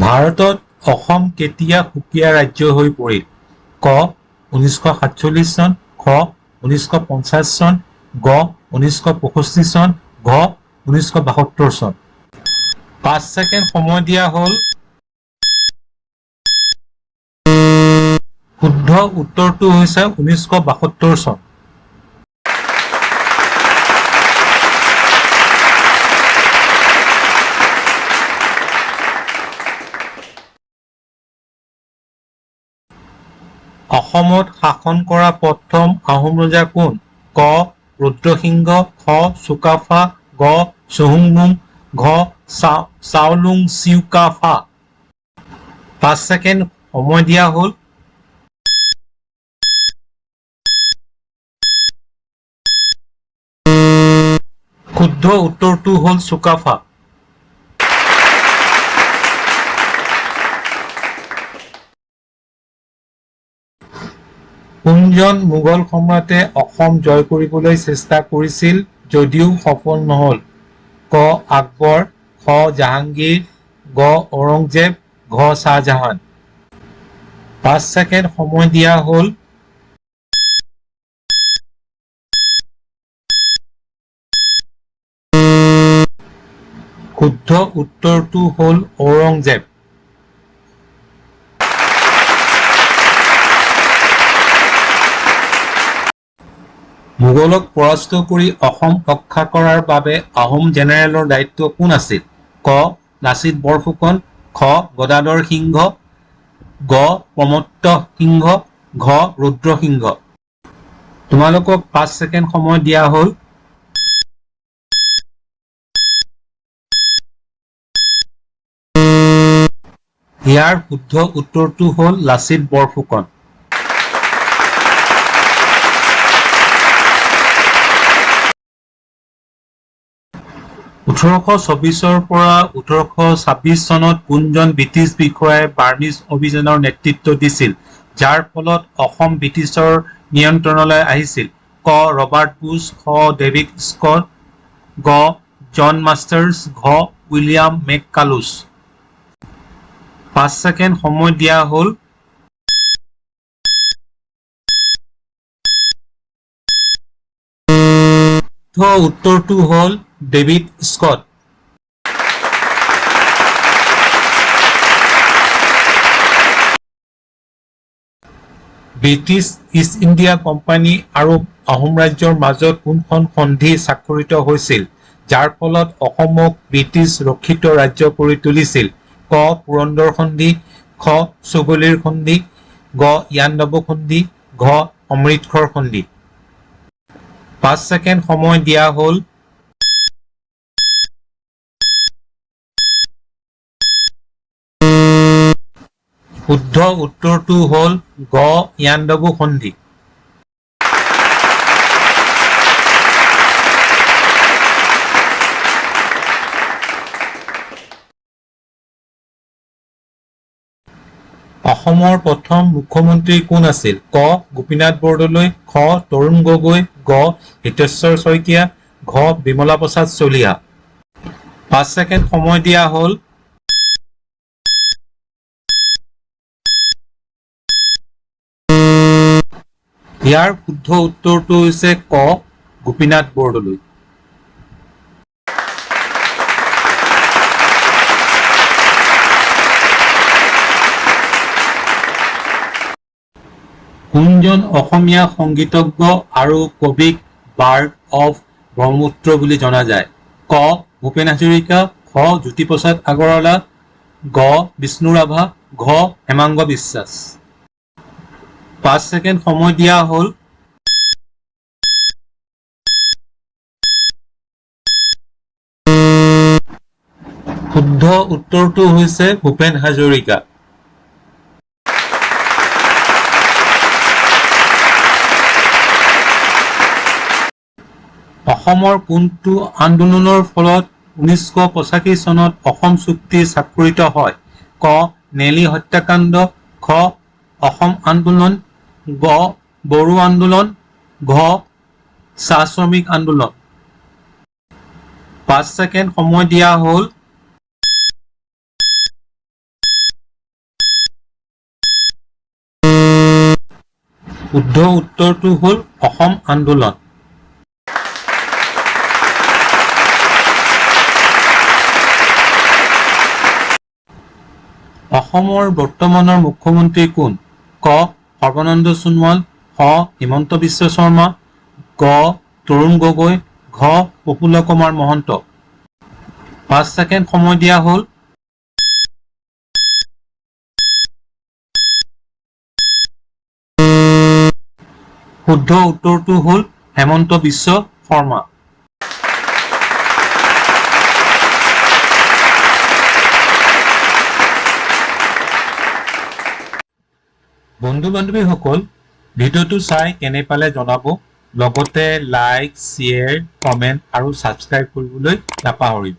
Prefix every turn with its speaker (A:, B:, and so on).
A: ভাৰতত অসম কেতিয়া সুকীয়া ৰাজ্য হৈ পৰিল? ক 1947 চন, খ 1950 চন, গ 1965 চন, ঘ 1972 চন। 5 ছেকেণ্ড সময় দিয়া হ'ল। শুদ্ধ উত্তৰটো হৈছে 1972 চন। অসমত শাসন কৰা প্ৰথম আহোম ৰজা কোন? ক ৰুদ্ৰসিংহ, খ চুকাফা, গ চুহুংমুং, ঘ চাওলুং চিউকাফা। 5 ছেকেণ্ড সময় দিয়া হ'ল। শুদ্ধ উত্তৰটো হ'ল চুকাফা। কোনজন মোগল সম্ৰাটে অসম জয় কৰিবলৈ চেষ্টা কৰিছিল যদিও সফল নহল? ক আকবৰ, খ জাহাংগীৰ, গ ঔৰংজেব, ঘ শাহজাহান। 5 ছেকেণ্ড সময় দিয়া হ'ল। শুদ্ধ উত্তৰটো হ'ল ঔৰংজেব। মোগলক পৰাস্ত কৰি অসম ৰক্ষা কৰাৰ বাবে আহোম জেনেৰেলৰ দায়িত্ব কোন আছিল? ক লাচিত বৰফুকন, খ গদাধৰ সিংহ, গ প্ৰমত্ত সিংহ, ঘ ৰুদ্ৰসিংহ। তোমালোকক 5 ছেকেণ্ড সময় দিয়া হ'ল। ইয়াৰ শুদ্ধ উত্তৰটো হ'ল লাচিত বৰফুকন। (1824) পৰা 1826 চনত কোনজন ব্ৰিটিছ বিষয়াই বাৰ্মিজ অভিযানৰ নেতৃত্ব দিছিল যাৰ ফলত অসম ব্ৰিটিছৰ নিয়ন্ত্ৰণলৈ আহিছিল? ক ৰবাৰ্ট বুছ, খ ডেভিড স্কট, গ জন মাষ্টাৰ্ছ, ঘ উইলিয়াম মেককালুছ। 5 ছেকেণ্ড সময় দিয়া হ'ল। উত্তৰটো হ'ল David Scott. British East India company আৰু আহোম ৰাজ্যৰ মাজত কোনখন সন্ধি স্বাক্ষৰিত হৈছিল যাৰ ফলত অসমক ব্ৰিটিছ ৰক্ষিত ৰাজ্য কৰি তুলিছিল? ক পুৰন্দৰ সন্ধি, খ ছুগলিৰ সন্ধি, গ ইয়াণ্ডাবু সন্ধি, ঘ অমৃতসৰ সন্ধি। 5 ছেকেণ্ড সময় দিয়া হ'ল। শুদ্ধ উত্তৰটো হ'ল গ ইয়াণ্ডাবু সন্ধি। অসমৰ প্ৰথম মুখ্যমন্ত্ৰী কোন আছিল? ক গোপীনাথ বৰদলৈ, খ তৰুণ গগৈ, গ হিতেশ্বৰ শইকীয়া, ঘ বিমলা প্ৰসাদ চলিহা। 5 ছেকেণ্ড সময় দিয়া হ'ল। ইয়াৰ শুদ্ধ উত্তৰটো হৈছে ক গোপীনাথ বৰদলৈ। কোনজন অসমীয়া সংগীতজ্ঞ আৰু কবিক বাৰ্ড অফ ব্ৰহ্মপুত্ৰ বুলি জনা যায়? ক ভূপেন হাজৰিকা, খ জ্যোতিপ্ৰসাদ আগৰৱালা, গ বিষ্ণু ৰাভা, ঘ হেমাংগ বিশ্বাস। 5 ছেকেণ্ড সময় দিয়া হ'ল। শুদ্ধ উত্তৰটো হৈছে ভূপেন হাজৰিকা। অসমৰ কোনটো আন্দোলনৰ ফলত 1985 চনত অসম চুক্তি স্বাক্ষৰিত হয়? ক নেলী হত্যাকাণ্ড, খ অসম আন্দোলন, গ বড়ো আন্দোলন, ঘ চাহ শ্ৰমিক আন্দোলন। 5 ছেকেণ্ড সময় দিয়া হ'ল। শুদ্ধ উত্তৰটো হ'ল অসম আন্দোলন। অসমৰ বৰ্তমানৰ মুখ্যমন্ত্ৰী কোন? ক সৰ্বানন্দ সোণোৱাল, খ হিমন্ত বিশ্ব শৰ্মা, গ তৰুণ গগৈ, ঘ প্ৰফুল্ল কুমাৰ মহন্ত। 5 ছেকেণ্ড সময় দিয়া হ'ল। শুদ্ধ উত্তৰটো হ'ল হিমন্ত বিশ্ব শৰ্মা। বন্ধু বান্ধৱীসকল, ভিডিঅ'টো চাই কেনে পালে জনাব। লগতে লাইক, শ্বেয়াৰ, কমেণ্ট আৰু ছাবস্ক্ৰাইব কৰিবলৈ নাপাহৰিব।